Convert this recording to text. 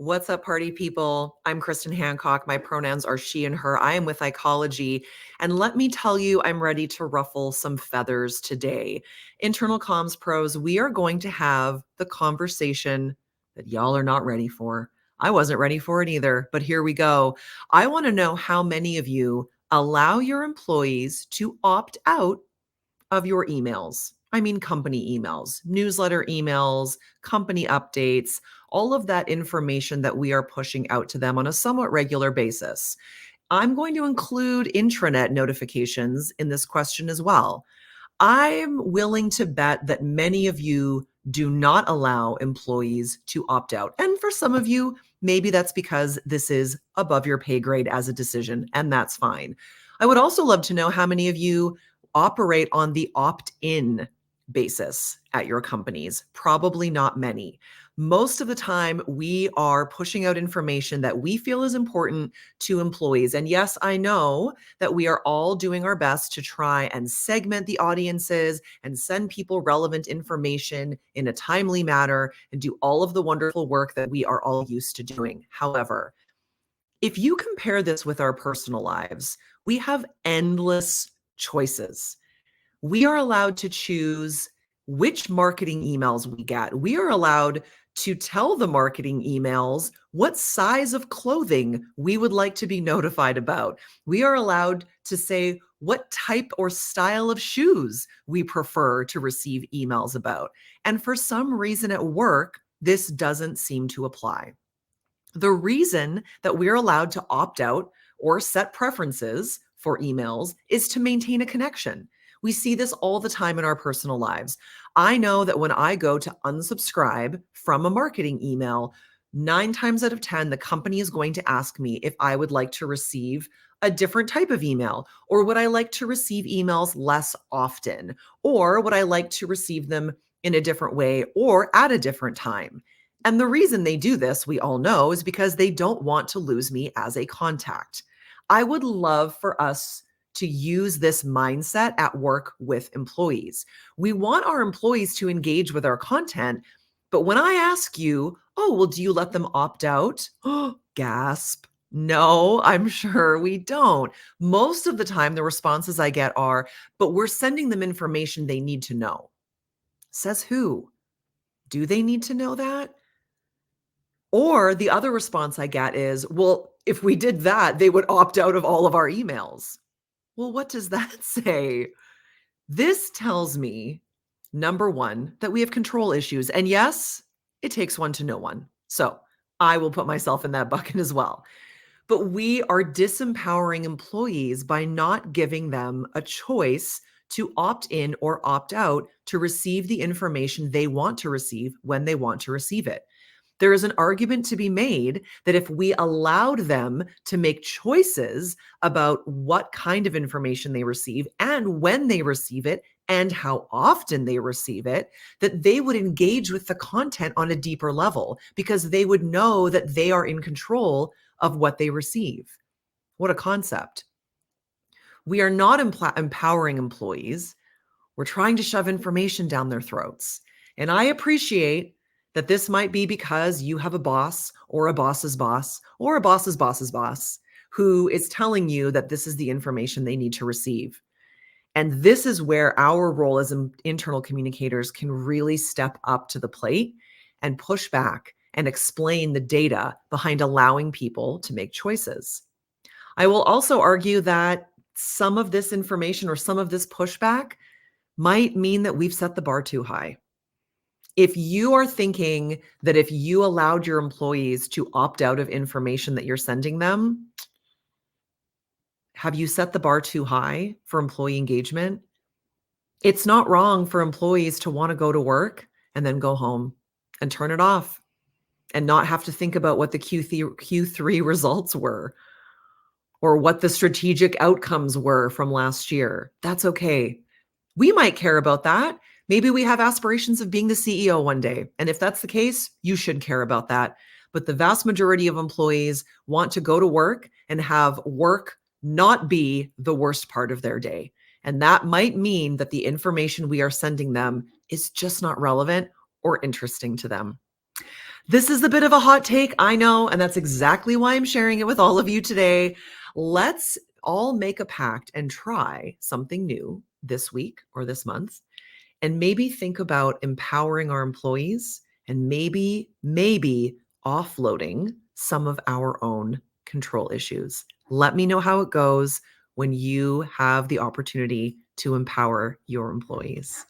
What's up, party people? I'm Kristen Hancock. My pronouns are she and her. I am with Ecology. And let me tell you, I'm ready to ruffle some feathers today. Internal Comms Pros, we are going to have the conversation that y'all are not ready for. I wasn't ready for it either, but here we go. I want to know how many of you allow your employees to opt out of your emails. I mean, company emails, newsletter emails, company updates, all of that information that we are pushing out to them on a somewhat regular basis. I'm going to include intranet notifications in this question as well. I'm willing to bet that many of you do not allow employees to opt out. And for some of you, maybe that's because this is above your pay grade as a decision, and that's fine. I would also love to know how many of you operate on the opt-in basis at your companies. Probably not many. Most of the time, we are pushing out information that we feel is important to employees. And yes, I know that we are all doing our best to try and segment the audiences and send people relevant information in a timely manner and do all of the wonderful work that we are all used to doing. However, if you compare this with our personal lives, we have endless choices. We are allowed to choose which marketing emails we get. We are allowed to tell the marketing emails what size of clothing we would like to be notified about. We are allowed to say what type or style of shoes we prefer to receive emails about. And for some reason at work, this doesn't seem to apply. The reason that we're allowed to opt out or set preferences for emails is to maintain a connection. We see this all the time in our personal lives. I know that when I go to unsubscribe from a marketing email, 9 times out of 10, the company is going to ask me if I would like to receive a different type of email, or would I like to receive emails less often, or would I like to receive them in a different way or at a different time. And the reason they do this, we all know, is because they don't want to lose me as a contact. I would love for us to use this mindset at work with employees. We want our employees to engage with our content, but when I ask you, oh, well, do you let them opt out? Oh, gasp. No, I'm sure we don't. Most of the time, the responses I get are, but we're sending them information they need to know. Says who? Do they need to know that? Or the other response I get is, well, if we did that, they would opt out of all of our emails. Well, what does that say? This tells me, number one, that we have control issues. And yes, it takes one to know one. So I will put myself in that bucket as well. But we are disempowering employees by not giving them a choice to opt in or opt out to receive the information they want to receive when they want to receive it. There is an argument to be made that if we allowed them to make choices about what kind of information they receive and when they receive it and how often they receive it, that they would engage with the content on a deeper level because they would know that they are in control of what they receive. What a concept. We are not empowering employees. We're trying to shove information down their throats. And I appreciate that this might be because you have a boss or a boss's boss or a boss's boss's boss who is telling you that this is the information they need to receive. And this is where our role as internal communicators can really step up to the plate and push back and explain the data behind allowing people to make choices. I will also argue that some of this information or some of this pushback might mean that we've set the bar too high. If you are thinking that if you allowed your employees to opt out of information that you're sending them, have you set the bar too high for employee engagement? It's not wrong for employees to want to go to work and then go home and turn it off and not have to think about what the Q3 results were or what the strategic outcomes were from last year. That's okay. We might care about that. Maybe we have aspirations of being the CEO one day. And if that's the case, you should care about that. But the vast majority of employees want to go to work and have work not be the worst part of their day. And that might mean that the information we are sending them is just not relevant or interesting to them. This is a bit of a hot take, I know, and that's exactly why I'm sharing it with all of you today. Let's all make a pact and try something new this week or this month, and maybe think about empowering our employees and maybe offloading some of our own control issues. Let me know how it goes when you have the opportunity to empower your employees.